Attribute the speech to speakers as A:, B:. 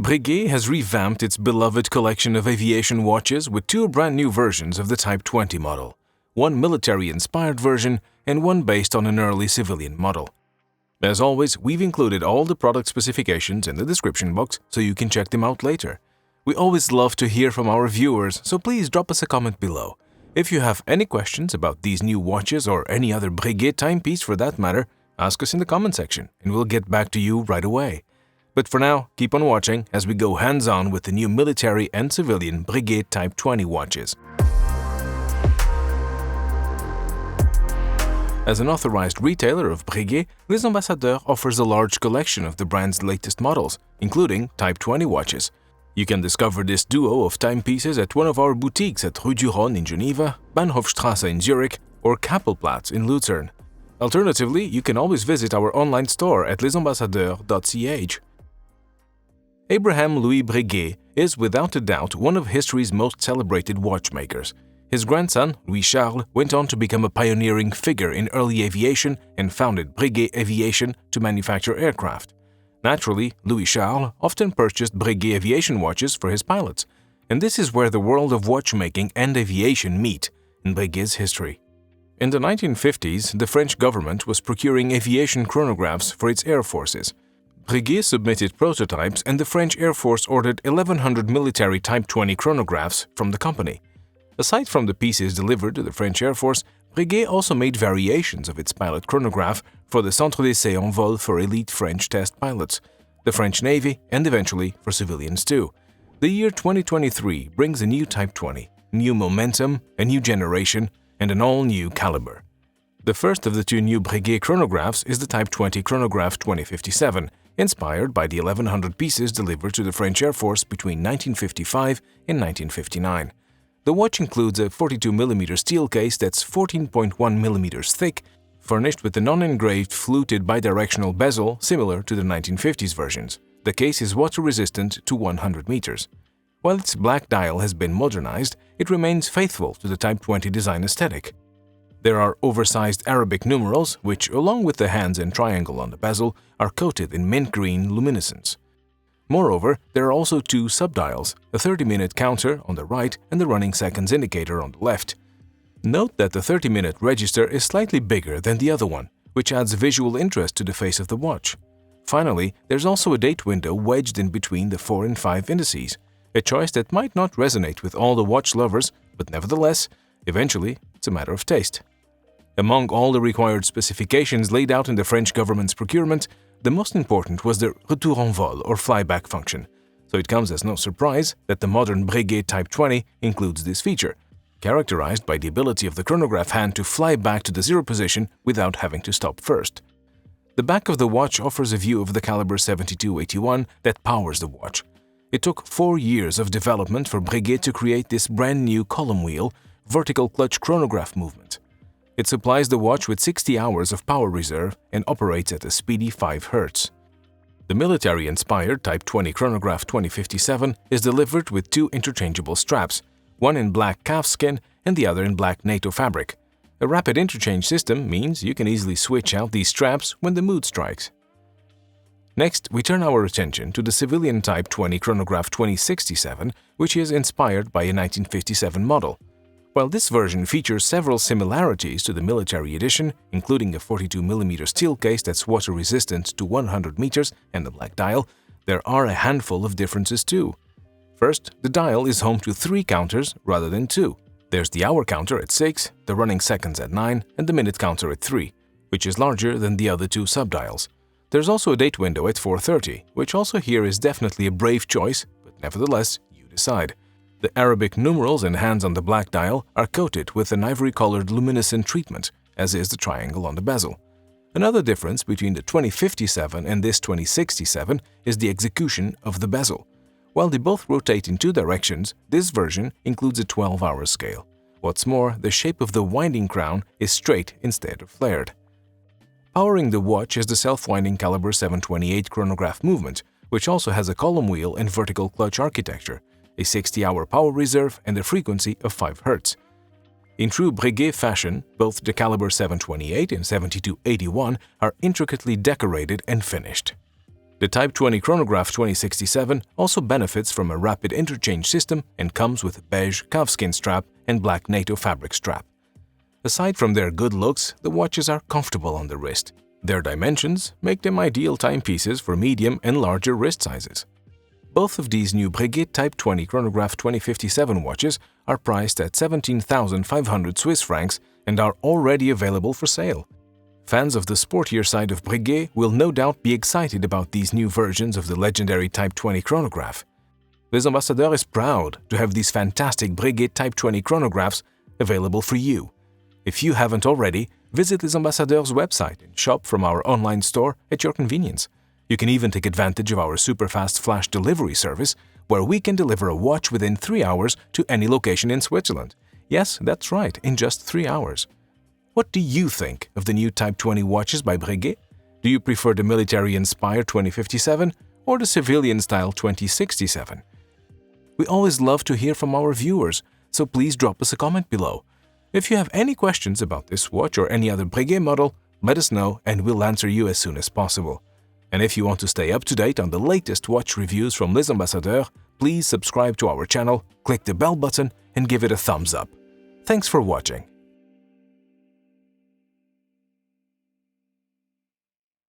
A: Breguet has revamped its beloved collection of aviation watches with two brand new versions of the Type 20 model, one military-inspired version and one based on an early civilian model. As always, we've included all the product specifications in the description box so you can check them out later. We always love to hear from our viewers, so please drop us a comment below. If you have any questions about these new watches or any other Breguet timepiece for that matter, ask us in the comment section and we'll get back to you right away. But for now, keep on watching as we go hands-on with the new military and civilian Breguet Type 20 watches. As an authorized retailer of Breguet, Les Ambassadeurs offers a large collection of the brand's latest models, including Type 20 watches. You can discover this duo of timepieces at one of our boutiques at Rue du Rhône in Geneva, Bahnhofstrasse in Zurich, or Kappelplatz in Lucerne. Alternatively, you can always visit our online store at lesambassadeurs.ch. Abraham Louis Breguet is without a doubt one of history's most celebrated watchmakers. His grandson, Louis Charles, went on to become a pioneering figure in early aviation and founded Breguet Aviation to manufacture aircraft. Naturally, Louis Charles often purchased Breguet aviation watches for his pilots, and this is where the world of watchmaking and aviation meet in Breguet's history. In the 1950s, the French government was procuring aviation chronographs for its air forces. Breguet submitted prototypes and the French Air Force ordered 1,100 military Type 20 chronographs from the company. Aside from the pieces delivered to the French Air Force, Breguet also made variations of its pilot chronograph for the Centre d'Essai Unveils for elite French test pilots, the French Navy, and eventually for civilians too. The year 2023 brings a new Type 20, new momentum, a new generation, and an all-new caliber. The first of the two new Breguet chronographs is the Type 20 Chronograph 2057, inspired by the 1,100 pieces delivered to the French Air Force between 1955 and 1959. The watch includes a 42mm steel case that's 14.1mm thick, furnished with a non-engraved fluted bidirectional bezel similar to the 1950s versions. The case is water-resistant to 100 meters. While its black dial has been modernized, it remains faithful to the Type 20 design aesthetic. There are oversized Arabic numerals, which, along with the hands and triangle on the bezel, are coated in mint green luminescence. Moreover, there are also two subdials, a 30-minute counter on the right and the running seconds indicator on the left. Note that the 30-minute register is slightly bigger than the other one, which adds visual interest to the face of the watch. Finally, there's also a date window wedged in between the 4 and 5 indices, a choice that might not resonate with all the watch lovers, but nevertheless, eventually, it's a matter of taste. Among all the required specifications laid out in the French government's procurement, the most important was the retour en vol or flyback function, so it comes as no surprise that the modern Breguet Type 20 includes this feature, characterized by the ability of the chronograph hand to fly back to the zero position without having to stop first. The back of the watch offers a view of the caliber 7281 that powers the watch. It took 4 years of development for Breguet to create this brand new column wheel, vertical clutch chronograph movement. It supplies the watch with 60 hours of power reserve and operates at a speedy 5 Hz. The military-inspired Type 20 Chronograph 2057 is delivered with two interchangeable straps, one in black calfskin and the other in black NATO fabric. A rapid interchange system means you can easily switch out these straps when the mood strikes. Next, we turn our attention to the civilian Type 20 Chronograph 2067, which is inspired by a 1957 model. While this version features several similarities to the military edition, including a 42mm steel case that's water-resistant to 100 meters and the black dial, there are a handful of differences too. First, the dial is home to 3 counters rather than 2. There's the hour counter at 6, the running seconds at 9, and the minute counter at 3, which is larger than the other 2 subdials. There's also a date window at 4:30, which also here is definitely a brave choice, but nevertheless, you decide. The Arabic numerals and hands on the black dial are coated with an ivory-colored luminescent treatment, as is the triangle on the bezel. Another difference between the 2057 and this 2067 is the execution of the bezel. While they both rotate in 2 directions, this version includes a 12-hour scale. What's more, the shape of the winding crown is straight instead of flared. Powering the watch is the self-winding caliber 728 chronograph movement, which also has a column wheel and vertical clutch architecture, a 60-hour power reserve, and a frequency of 5 Hz. In true Breguet fashion, both the caliber 728 and 7281 are intricately decorated and finished. The Type 20 chronograph 2067 also benefits from a rapid interchange system and comes with a beige calfskin strap and black NATO fabric strap. Aside from their good looks, the watches are comfortable on the wrist. Their dimensions make them ideal timepieces for medium and larger wrist sizes. Both of these new Breguet Type 20 chronograph 2057 watches are priced at 17,500 Swiss francs and are already available for sale. Fans of the sportier side of Breguet will no doubt be excited about these new versions of the legendary Type 20 chronograph. Les Ambassadeurs is proud to have these fantastic Breguet Type 20 chronographs available for you. If you haven't already, visit Les Ambassadeurs' website and shop from our online store at your convenience. You can even take advantage of our super-fast flash delivery service, where we can deliver a watch within 3 hours to any location in Switzerland. Yes, that's right, in just 3 hours. What do you think of the new Type 20 watches by Breguet? Do you prefer the military-inspired 2057 or the civilian-style 2067? We always love to hear from our viewers, so please drop us a comment below. If you have any questions about this watch or any other Breguet model, let us know and we'll answer you as soon as possible. And if you want to stay up to date on the latest watch reviews from Les Ambassadeurs, please subscribe to our channel, click the bell button, and give it a thumbs up. Thanks for watching.